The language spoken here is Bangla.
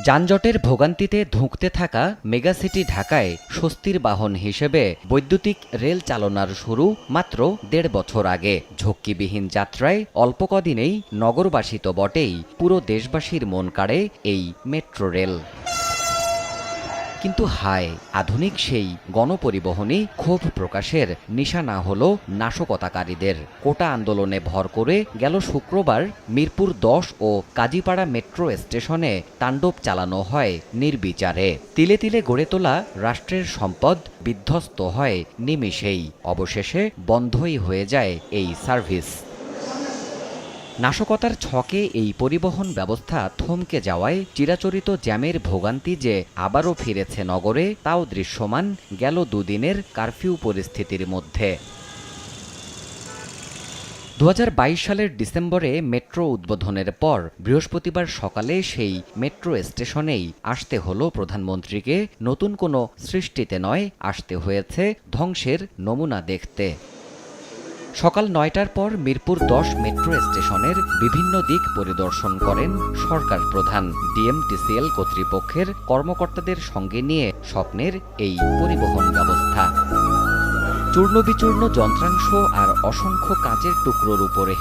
যানজটের ভোগান্তিতে ধুঁকতে থাকা মেগাসিটি ঢাকায় স্বস্তির বাহন হিসেবে বৈদ্যুতিক রেল চালনার শুরু মাত্র ১.৫ বছর আগে। ঝক্কিবিহীন যাত্রায় অল্প কদিনেই নগরবাসী তো বটেই, পুরো দেশবাসীর মন কাড়ে এই মেট্রো রেল। কিন্তু হায়, আধুনিক সেই গণপরিবহনই ক্ষোভ প্রকাশের নিশানা হলো নাশকতাকারীদের। কোটা আন্দোলনে ভর করে গেল শুক্রবার মিরপুর ১০ ও কাজীপাড়া মেট্রো স্টেশনে তাণ্ডব চালানো হয় নির্বিচারে। তিলে তিলে গড়ে তোলা রাষ্ট্রের সম্পদ বিধ্বস্ত হয় নিমিষেই। অবশেষে বন্ধই হয়ে যায় এই সার্ভিস। নাশকতার ছকে এই পরিবহন ব্যবস্থা থমকে যাওয়ায় চিরাচরিত জ্যামের ভোগান্তি যে আবারও ফিরেছে নগরে, তাও দৃশ্যমান গেল দুদিনের কারফিউ পরিস্থিতির মধ্যে। ২০২২ সালের ডিসেম্বরে মেট্রো উদ্বোধনের পর বৃহস্পতিবার সকালে সেই মেট্রো স্টেশনেই আসতে হলো প্রধানমন্ত্রীকে। নতুন কোনো সৃষ্টিতে নয়, আসতে হয়েছে ধ্বংসের নমুনা দেখতে। সকাল ৯টার পর মিরপুর ১০ মেট্রো স্টেশনের বিভিন্ন দিক পরিদর্শন করেন সরকার প্রধান। ডিএমটিসিএল কর্তৃপক্ষের কর্মকর্তাদের সঙ্গে নিয়ে স্বপ্নের এই পরিবহন ব্যবস্থা। চূর্ণবিচূর্ণ যন্ত্রাংশ আর অসংখ্য কাঁচের টুকরোর উপরে